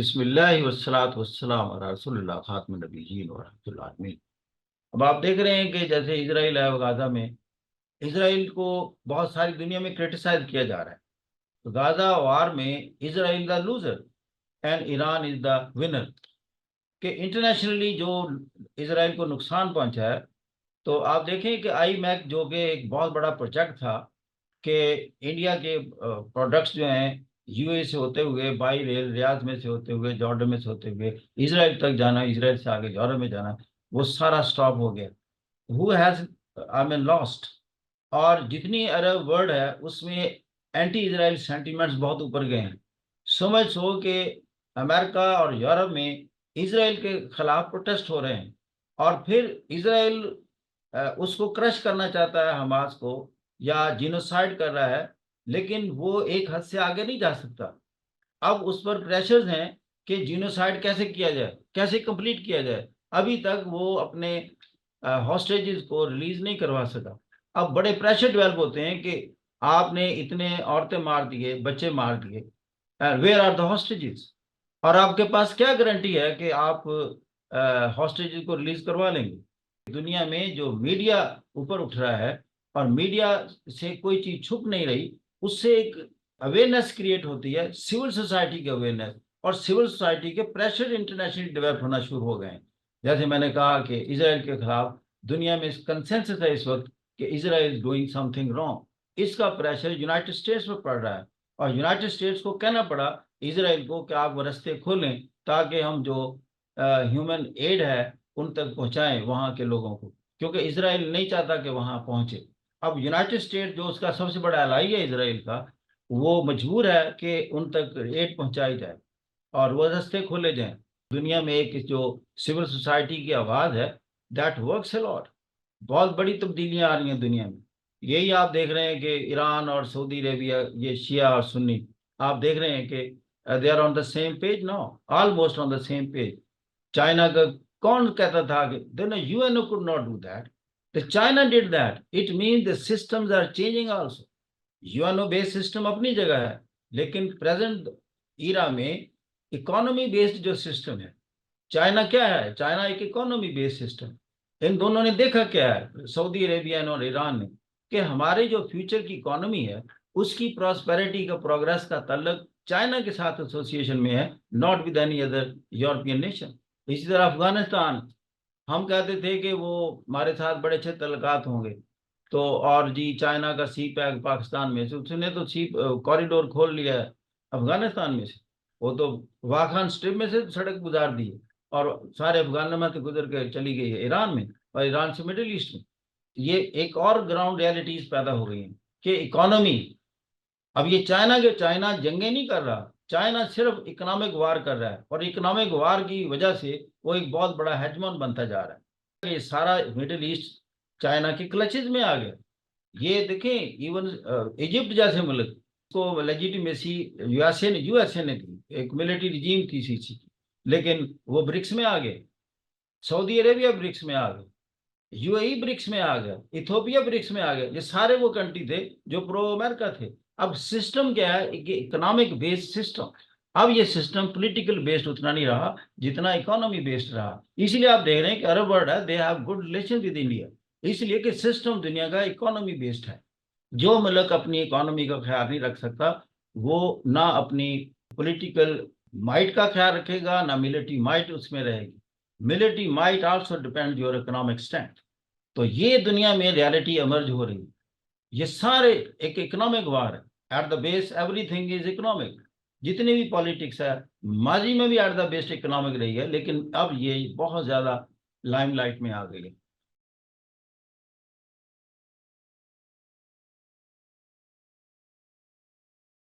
बिस्मिल्लाहि वस्सलातु वस्सलाम अला रसूलिल्लाह खातिमुन नबिय्यीन व रहमतुल आलमीन। अब आप देख रहे हैं कि जैसे इजराइल है, वो गाजा में इजराइल को बहुत सारी दुनिया में क्रिटिसाइज किया जा रहा है। तो गाजा वार में Israel the loser and Iran is the winner, कि इंटरनेशनली जो इजराइल को नुकसान पहुंचा है। तो आप देखें कि आई मैक जो कि एक बहुत बड़ा प्रोजेक्ट था, कि इंडिया के प्रोडक्ट्स जो हैं यूए से होते हुए बाई रेल रियाद में से होते हुए जॉर्डन में से होते हुए इसराइल तक जाना, इसराइल से आगे जॉर्डन में जाना, वो सारा स्टॉप हो गया। Who has I mean lost. और जितनी अरब वर्ल्ड है उसमें एंटी इसराइल सेंटीमेंट्स बहुत ऊपर गए हैं। समझ हो कि अमेरिका और यूरोप में इसराइल के खिलाफ प्रोटेस्ट हो रहे हैं, और फिर इसराइल उसको क्रश करना चाहता है, हमास को, या जिनोसाइड कर रहा है। लेकिन वो एक हद से आगे नहीं जा सकता। अब उस पर प्रेशर्स हैं कि जिनोसाइड कैसे किया जाए, कैसे कंप्लीट किया जाए। अभी तक वो अपने हॉस्टेजेस को रिलीज नहीं करवा सका। अब बड़े प्रेशर डेवलप होते हैं कि आपने इतने औरतें मार दिए, बच्चे मार दिए, वेयर आर द हॉस्टेजेस? और आपके पास क्या गारंटी है कि आप हॉस्टेजेस को रिलीज करवा लेंगे? दुनिया में जो मीडिया ऊपर उठ रहा है, और मीडिया से कोई चीज छुप नहीं रही, उससे एक अवेयरनेस क्रिएट होती है, सिविल सोसाइटी की अवेयरनेस। और सिविल सोसाइटी के प्रेशर इंटरनेशनली डेवलप होना शुरू हो गए हैं। जैसे मैंने कहा कि इसराइल के खिलाफ दुनिया में कंसेंसस है इस वक्त कि Israel is doing something wrong. इसका प्रेशर यूनाइटेड स्टेट्स पर पड़ रहा है, और यूनाइटेड स्टेट्स को कहना पड़ा इसराइल को कि आप वो रास्ते खोलें, ताकि हम जो ह्यूमन एड है उन तक पहुंचाएं वहां के लोगों को, क्योंकि इसराइल नहीं चाहता कि वहां पहुंचे। अब यूनाइटेड स्टेट जो उसका सबसे बड़ा एलाई है इसराइल का, वो मजबूर है कि उन तक एड पहुंचाई जाए और वो रास्ते खोले जाएं। दुनिया में एक जो सिविल सोसाइटी की आवाज है, दैट वर्क्स अ लॉट। बहुत बड़ी तब्दीलियां आ रही हैं दुनिया में। यही आप देख रहे हैं कि ईरान और सऊदी अरेबिया, ये शिया और सुन्नी, आप देख रहे हैं कि they are on the same page now, almost on the same page. China का कौन कहता था कि then UNO could not do that, the China did that. It mean the systems are changing also. UNO based system अपनी जगह है, लेकिन present era में इकोनॉमी बेस्ड जो सिस्टम है, चाइना क्या है? चाइना एक इकोनॉमी बेस्ड सिस्टम। इन दोनों ने देखा क्या है, सऊदी अरेबिया और ईरान ने, कि हमारे जो फ्यूचर की इकोनॉमी है उसकी प्रॉस्पेरिटी का, प्रोग्रेस का ताल्लुक चाइना के साथ एसोसिएशन में है, not with any other European nation. इसी तरह अफगानिस्तान, हम कहते थे कि वो हमारे साथ बड़े अच्छे तल्लुकात होंगे। तो और जी चाइना का सी पैक पाकिस्तान में से, उसने तो सी कॉरिडोर खोल लिया है अफगानिस्तान में से। वो तो वाखान स्ट्रिप में से सड़क गुजार दी है, और सारे अफगान में तो गुजर के चली गई है ईरान में, और ईरान से मिडिल ईस्ट में। ये एक और ग्राउंड रियलिटीज पैदा हो गई हैं कि इकोनॉमी। अब ये चाइना जंगे नहीं कर रहा, चाइना सिर्फ इकोनॉमिक वार कर रहा है, और इकोनॉमिक वार की वजह से वो एक बहुत बड़ा हेजमोन बनता जा रहा है। ये सारा मिडिल ईस्ट चाइना के क्लचेज में आ गया। ये देखें, इवन इजिप्ट जैसे मुल्क को लेजिटिमेसी यूएसए ने दी, एक मिलिट्री रिजीम थी सीसी की, लेकिन वो ब्रिक्स में आ गए। सऊदी अरेबिया ब्रिक्स में आ गए, यूएई ब्रिक्स में आ गया, इथोपिया ब्रिक्स में आ गया। ये सारे वो कंट्री थे जो प्रो अमेरिका थे। अब सिस्टम क्या है? Economic based system. अब ये सिस्टम पॉलिटिकल बेस्ड उतना नहीं रहा जितना इकोनॉमी बेस्ड रहा। इसलिए आप देख रहे हैं कि अरब वर्ल्ड है, they have good relation with India, इसलिए कि सिस्टम दुनिया का इकोनॉमी बेस्ड है। जो मुल्क अपनी इकोनॉमी का ख्याल नहीं रख सकता, वो ना अपनी पॉलिटिकल माइट का ख्याल रखेगा, ना मिलिट्री माइट उसमें रहेगी। Military might also depend your economic strength. तो ये दुनिया में रियलिटी इमर्ज हो रही है। ये सारे एक इकोनॉमिक वार है। At the base everything is economic. जितनी भी पॉलिटिक्स है, माजी में भी एट द बेस्ट इकोनॉमिक रही है, लेकिन अब ये बहुत ज्यादा लाइमलाइट में आ गई है।